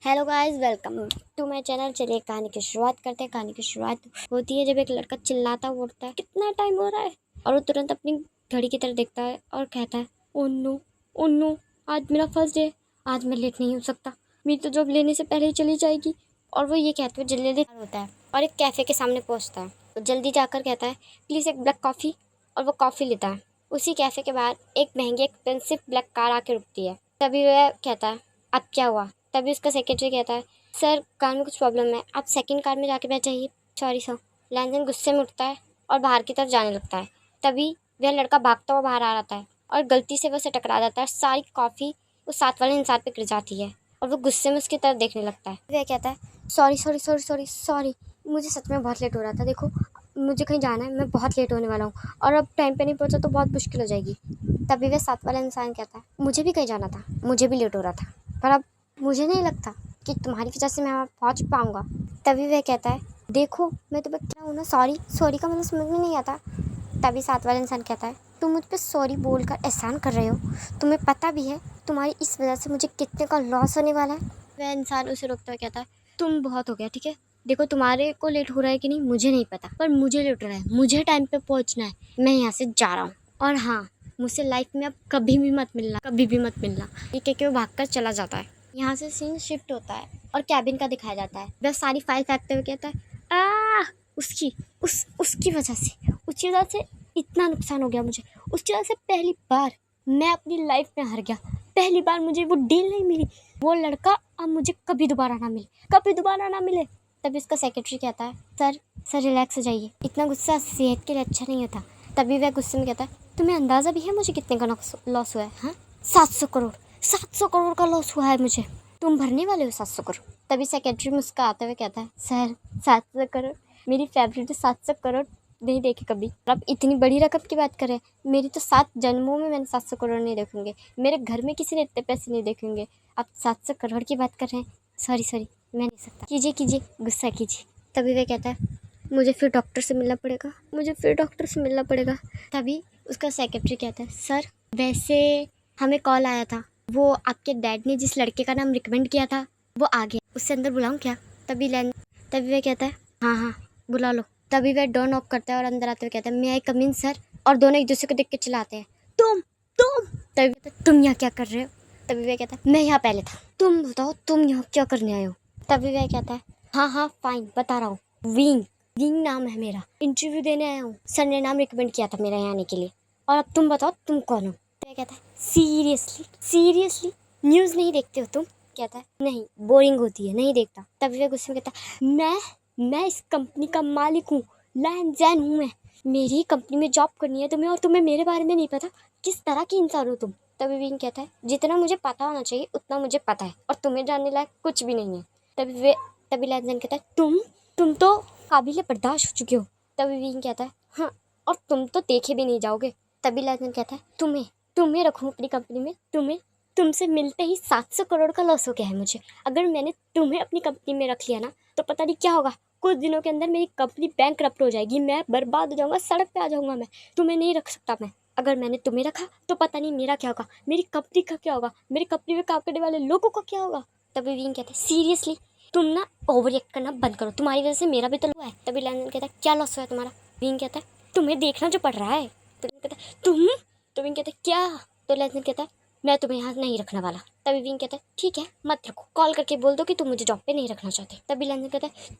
Hello guys, welcome to my channel. चलिए कहानी की शुरुआत करते हैं। कहानी की शुरुआत होती है जब एक लड़का चिल्लाता हुआ उठता है, कितना टाइम हो रहा है, और वो तुरंत अपनी घड़ी की तरफ देखता है और कहता है, ओ नो, आज मेरा फर्स्ट डे, आज मैं लेट नहीं हो सकता, मेरी तो जॉब लेने से पहले ही चली जाएगी। और वो ये कहते हुए जल्दी जल्दी होता है और एक कैफ़े के सामने पहुँचता है। तो जल्दी जाकर कहता है, प्लीज़ एक ब्लैक कॉफ़ी, और वो कॉफ़ी लेता है। उसी कैफ़े के बाहर एक महंगी एक्सपेंसिव ब्लैक कार आके रुकती है। तभी वह कहता है, अब क्या हुआ? तभी उसका सेक्रेटरी कहता है, सर कार में कुछ प्रॉब्लम है, आप सेकंड कार में जाके बैठ जाइए। Sorry sir. लैंजन गुस्से में उठता है और बाहर की तरफ जाने लगता है। तभी वह लड़का भागता हुआ बाहर आ जाता है और गलती से वह उसे टकरा जाता है। सारी कॉफ़ी उस साथ वाले इंसान पे गिर जाती है और वो गुस्से में उसकी तरफ देखने लगता है। वह कहता है, sorry sorry sorry sorry sorry, मुझे सच में बहुत लेट हो रहा था। देखो मुझे कहीं जाना है, मैं बहुत लेट होने वाला हूँ, और अब टाइम पे नहीं पहुँचा तो बहुत मुश्किल हो जाएगी। तभी वह साथ वाला इंसान कहता है, मुझे भी कहीं जाना था, मुझे भी लेट हो रहा था, पर अब मुझे नहीं लगता कि तुम्हारी वजह से मैं वहाँ पहुँच पाऊँगा। तभी वह कहता है, देखो मैं तुम्हें क्या हूँ ना, सॉरी सॉरी का मतलब समझ में नहीं आता। तभी साथ वाला इंसान कहता है, तुम मुझ पर सॉरी बोलकर एहसान कर रहे हो, तुम्हें पता भी है तुम्हारी इस वजह से मुझे कितने का लॉस होने वाला है। वह इंसान उसे रोकता हुआ कहता है, तुम बहुत हो गया, ठीक है, देखो तुम्हारे को लेट हो रहा है कि नहीं मुझे नहीं पता, पर मुझे लेट हो रहा है, मुझे टाइम पे पहुँचना है, मैं यहाँ से जा रहा हूँ। और हाँ, मुझसे लाइफ में अब कभी भी मत मिलना, कभी भी मत मिलना। ये कह के वो भाग कर चला जाता है। यहाँ से सीन शिफ्ट होता है और कैबिन का दिखाया जाता है। वह सारी फाइल फेंकते हुए कहता है, आ उसकी वजह से इतना नुकसान हो गया मुझे, उसकी वजह से पहली बार मैं अपनी लाइफ में हार गया, पहली बार मुझे वो डील नहीं मिली, वो लड़का अब मुझे कभी दोबारा ना मिले। तभी उसका सेक्रेटरी कहता है, सर रिलैक्स हो जाइए, इतना गुस्सा सेहत के लिए अच्छा नहीं होता। तभी वह गुस्से में कहता है, तुम्हें अंदाज़ा भी है मुझे कितने का लॉस हुआ है? हाँ, 700 करोड़ का लॉस हुआ है मुझे। तुम भरने वाले हो 700 करोड़? तभी सेक्रेटरी मुस्कुराते हुए कहता है, सर 700 करोड़, मेरी फेवरेट 700 करोड़ नहीं देखे कभी। आप इतनी बड़ी रकम की बात कर रहे हैं, मेरी तो 7 जन्मों में मैंने 700 करोड़ नहीं देखेंगे, मेरे घर में किसी ने इतने पैसे नहीं देखेंगे, आप 700 करोड़ की बात कर रहे हैं? सॉरी मैं नहीं सकता। कीजिए गुस्सा कीजिए। तभी वह कहता है, मुझे फिर डॉक्टर से मिलना पड़ेगा। तभी उसका सेक्रेटरी कहता है, सर वैसे हमें कॉल आया था, वो आपके डैड ने जिस लड़के का नाम रिकमेंड किया था वो आ गया, उससे अंदर बुलाऊं क्या? तभी वह कहता है, हाँ बुला लो। तभी वह डोर नॉक करता है और अंदर आते हुए कहता है, मे आई कम इन सर? और दोनों एक दूसरे को देख के चिल्लाते हैं, तुम। तभी कहता है, तुम यहाँ क्या कर रहे हो? तभी वह कहता है, मैं यहाँ पहले था, तुम बताओ तुम यहाँ क्या करने आए हो? तभी वह कहता है, हाँ फाइन बता रहा हूँ, विंग नाम है मेरा, इंटरव्यू देने आया हूँ, सर ने नाम रिकमेंड किया था मेरा यहाँ आने के लिए, और अब तुम बताओ तुम कौन हो? तो कहता है, सीरियसली न्यूज़ नहीं देखते हो तुम? कहता है, नहीं बोरिंग होती है, नहीं देखता। तभी वह गुस्से में कहता है, मैं इस कंपनी का मालिक हूँ, लैंजन हूँ मैं, मेरी कंपनी में जॉब करनी है तुम्हें, और तुम्हें मेरे बारे में नहीं पता, किस तरह की इंसान हो तुम? तभी विंग कहता है, जितना मुझे पता होना चाहिए उतना मुझे पता है, और तुम्हें जानने लायक कुछ भी नहीं है। तभी लैंजन कहता है, तुम तो काबिले बर्दाश्त हो चुके हो। तभी विंग कहता है, हाँ, और तुम तो देखे भी नहीं जाओगे। तभी लैंजन कहता है, तुम्हें रखूँ अपनी कंपनी में, तुमसे मिलते ही 700 करोड़ का लॉस हो गया है मुझे। अगर मैंने तुम्हें अपनी कंपनी में रख लिया ना, तो पता नहीं क्या होगा, कुछ दिनों के अंदर मेरी कंपनी बैंकरप्ट हो जाएगी, मैं बर्बाद हो जाऊंगा, सड़क पे आ जाऊंगा मैं, तुम्हें नहीं रख सकता मैं। अगर मैंने तुम्हें रखा तो पता नहीं मेरा क्या होगा, मेरी कंपनी का क्या होगा, मेरी कंपनी में काम करने वाले लोगों का क्या होगा। तभी विंग कहता है, सीरियसली तुम ना ओवर एक्ट करना बंद करो, तुम्हारी वजह से मेरा भी तो हुआ है। तभी लैंडन कहता है, क्या लॉस हुआ है तुम्हारा? विंग कहता है, तुम्हें देखना जो पड़ रहा है। तो विंग कहता है, तुम? तो विंग कहता है, क्या? तो लैंडन कहता है, मैं तुम्हें यहाँ नहीं रखने वाला। तभी विंग कहता है, ठीक है मत रखो, कॉल करके बोल दो कि तुम मुझे जॉब पे नहीं रखना चाहते। तभी लैंडन कहता है,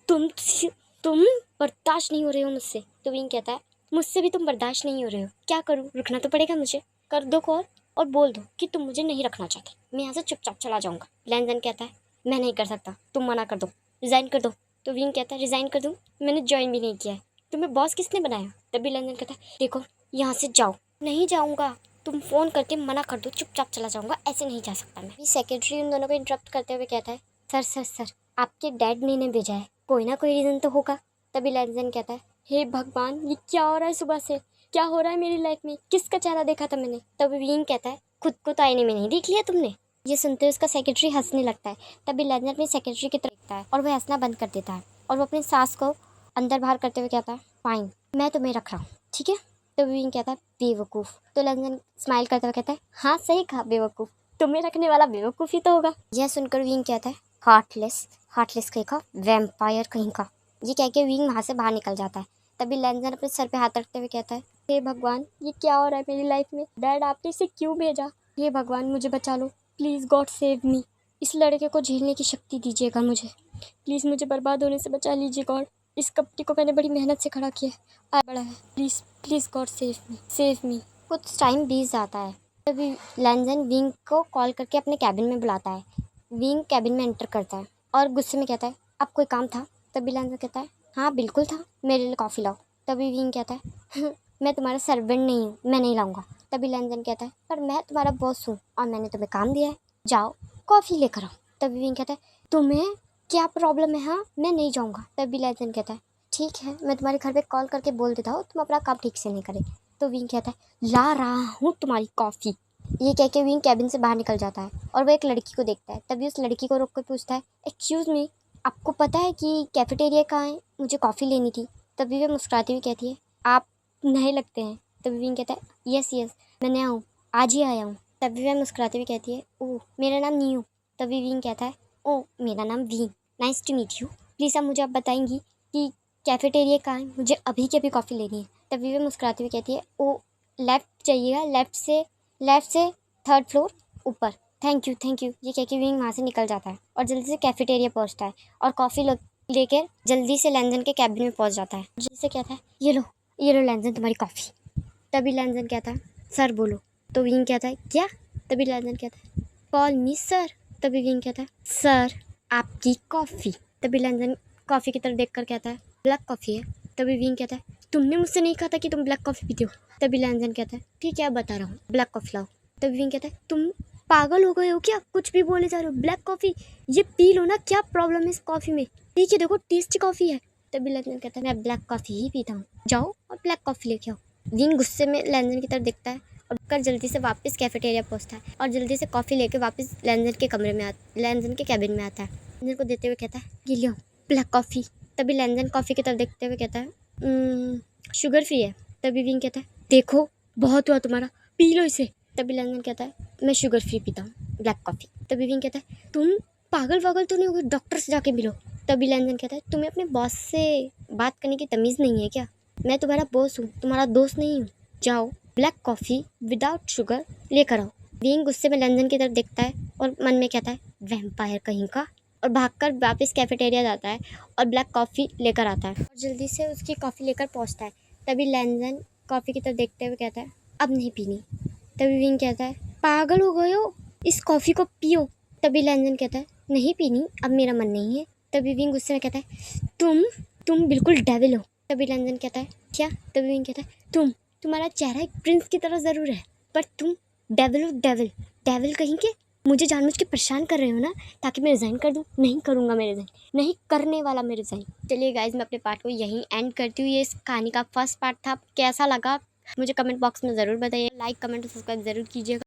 तुम बर्दाश्त नहीं हो रहे हो मुझसे। तो विंग कहता है, मुझसे भी तुम बर्दाश्त नहीं हो रहे हो, क्या करूँ, रखना तो पड़ेगा मुझे, कर दो कॉल और बोल दो कि तुम मुझे नहीं रखना चाहते, मैं यहाँ से चुपचाप चला जाऊँगा। लैंडन कहता है, मैं नहीं कर सकता, तुम मना कर दो, रिज़ाइन कर दो। तो विंग कहता है, रिज़ाइन कर दूँ? मैंने ज्वाइन भी नहीं किया है, तुम्हें बॉस किसने बनाया? तभी लैंडन कहता है, देखो यहाँ से जाओ। नहीं जाऊँगा, तुम फ़ोन करके मना कर दो, चुपचाप चला जाऊँगा, ऐसे नहीं जा सकता मैं। सेक्रेटरी उन दोनों को इंटरप्ट करते हुए कहता है, सर आपके डैड ने भेजा है, कोई ना कोई रीज़न तो होगा। तभी लैंडन कहता है, हे भगवान, ये क्या हो रहा है सुबह से, क्या हो रहा है मेरी लाइफ में, किसका चेहरा देखा था मैंने? तभी विंग कहता है, खुद को तो आईने में नहीं देख लिया तुमने? ये सुनते हुए उसका सेक्रेटरी हंसने लगता है। तभी लैंडन अपनी सेक्रेटरी की तरफ देखता है और वह हंसना बंद कर देता है, और वो अपनी सास को अंदर बाहर करते हुए कहता है, फाइन मैं तुम्हें रख रहा हूँ, ठीक है? तो विंग कहता है, बेवकूफ़। तो लैंडन स्माइल करते हुए कहता है, हाँ सही कहा बेवकूफ़, तुम्हें रखने वाला बेवकूफ़ ही तो होगा। यह सुनकर विंग कहता है, हार्टलेस, हार्टलेस कहीं का, वैम्पायर कहीं का। ये कह के विंग वहाँ से बाहर निकल जाता है। तभी लैंजन अपने सर पे हाथ रखते हुए कहता है, हे भगवान, ये क्या हो रहा है मेरी लाइफ में? डैड, आपने इसे क्यों भेजा? हे भगवान, मुझे बचा लो, प्लीज़ गॉड सेव मी। इस लड़के को झेलने की शक्ति दीजिएगा मुझे, प्लीज़ मुझे बर्बाद होने से बचा लीजिए गॉड। इस कपटी को मैंने बड़ी मेहनत से खड़ा किया है, बड़ा है, please please God save me. कुछ टाइम बीत जाता है। तभी लैंजन विंग को कॉल करके अपने कैबिन में बुलाता है। विंग कैबिन में एंटर करता है और गुस्से में कहता है, अब कोई काम था? तभी लैंजन कहता है, हाँ बिल्कुल था, मेरे लिए कॉफ़ी लाओ। तभी विंग कहता है, मैं तुम्हारा सर्वेंट नहीं हूँ, मैं नहीं लाऊंगा। तभी लैंजन कहता है, पर मैं तुम्हारा बॉस हूँ और मैंने तुम्हें काम दिया है, जाओ कॉफ़ी लेकर आओ। तभी विंग कहता है, तुम्हें क्या प्रॉब्लम है? हाँ, मैं नहीं जाऊँगा। तभी लैंजन कहता है, ठीक है, मैं तुम्हारे घर पे कॉल करके बोल देता हूँ तुम अपना काम ठीक से नहीं करे। तो विंग कहता है, ला रहा हूँ तुम्हारी कॉफ़ी। ये कह के विंग कैबिन से बाहर निकल जाता है और वो एक लड़की को देखता है। तभी उस लड़की को रोक कर पूछता है, एक्सक्यूज़ मी, आपको पता है कि कैफेटेरिया कहाँ है? मुझे कॉफ़ी लेनी थी। तभी वे मुस्कुराती हुई कहती है, आप नए लगते हैं। तभी विंग कहता है, यस मैं नया हूँ, आज ही आया हूँ। तभी वह मुस्कुराती हुई कहती है, ओह मेरा नाम नीयू। तभी विंग कहता है, ओह मेरा नाम Wing, nice to meet you. Please आप मुझे आप बताएंगी कि कैफेटेरिया कहाँ है? मुझे अभी की अभी कॉफ़ी लेनी है। तभी वह मुस्कुराती हुई कहती है, ओ लेफ़्ट जाइएगा, लेफ़्ट से 3rd फ्लोर ऊपर। Thank you. ये कह के विंग वहाँ से निकल जाता है और जल्दी से कैफेटेरिया पहुँचता है और कॉफ़ी लेकर जल्दी से लैंजन के कैबिन में पहुँच जाता है। जल्दी से कहता है, ये लो लैंजन तुम्हारी कॉफ़ी। तभी लैंजन कहता है, सर बोलो। तो विंग कहता है, क्या? तभी लैंजन कहता है, कॉल मी सर। तभी विंग कहता है, सर आपकी कॉफ़ी। तभी लैंजन कॉफ़ी की तरफ देख कर कहता है, ब्लैक कॉफ़ी है। तभी विंग कहता है, तुमने मुझसे नहीं कहा था कि तुम ब्लैक कॉफ़ी पीते हो। तभी लैंजन कहता है, ठीक है अब बता रहा हूँ, ब्लैक कॉफ़ी लाओ। तभी विंग कहता है, तुम पागल हो गए हो क्या? कुछ भी बोले जा रहे हो, ब्लैक कॉफ़ी ये पी लो ना, क्या प्रॉब्लम है इस कॉफ़ी में? ठीक है देखो, टेस्टी कॉफ़ी है। तभी लैंजन कहता है, मैं ब्लैक कॉफ़ी ही पीता हूँ, जाओ और ब्लैक कॉफ़ी लेके आओ। विंग गुस्से में लैंजन की तरफ देखता है और कर जल्दी से वापस कैफेटेरिया पहुंचता है और जल्दी से कॉफ़ी लेके वापस लैंजन के कैबिन में आता है। लैंजन को देते हुए कहता है, ये लो ब्लैक कॉफ़ी। तभी लैंजन कॉफ़ी की तरफ देखते हुए कहता है, शुगर फ्री है। तभी विंग कहता है, देखो बहुत हुआ तुम्हारा, पी लो इसे। तभी लैंजन कहता है, मैं शुगर फ्री पीता हूँ, ब्लैक कॉफ़ी। तभी विंग कहता है, तुम पागल वागल तो नहीं हो गए, डॉक्टर से जाके मिलो। तभी लैंजन कहता है, तुम्हें अपने बॉस से बात करने की तमीज़ नहीं है क्या? मैं तुम्हारा बॉस हूँ, तुम्हारा दोस्त नहीं हूँ। जाओ ब्लैक कॉफ़ी विदाउट शुगर लेकर आओ। विंग गुस्से में लैंजन की तरफ देखता है और मन में कहता है, वैम्पायर कहीं का, और भागकर वापस कैफेटेरिया जाता है और ब्लैक कॉफ़ी लेकर आता है और जल्दी से उसकी कॉफ़ी लेकर पहुंचता है। तभी लैंजन कॉफ़ी की तरफ देखते हुए कहता है, अब नहीं पीनी। तभी विंग कहता है, पागल हो गए हो, इस कॉफ़ी को पियो। तभी लैंजन कहता है, नहीं पीनी, अब मेरा मन नहीं है। तभी विंग गुस्से में कहता है, तुम बिल्कुल डेविल हो। तभी लैंजन कहता है, क्या? तभी विंग कहता है, तुम्हारा चेहरा एक प्रिंस की तरह ज़रूर है, पर तुम डेविल हो, डेविल कहीं के। मुझे जानबूझ के परेशान कर रहे हो ना, ताकि मैं रिज़ाइन कर दूँ? नहीं करूँगा मैं रिज़ाइन, नहीं करने वाला मैं रिज़ाइन। चलिए गाइज, मैं अपने पार्ट को यहीं एंड करती हूँ। ये इस कहानी का फर्स्ट पार्ट था। कैसा लगा मुझे कमेंट बॉक्स में ज़रूर बताइए। लाइक कमेंट और सब्सक्राइब ज़रूर कीजिएगा।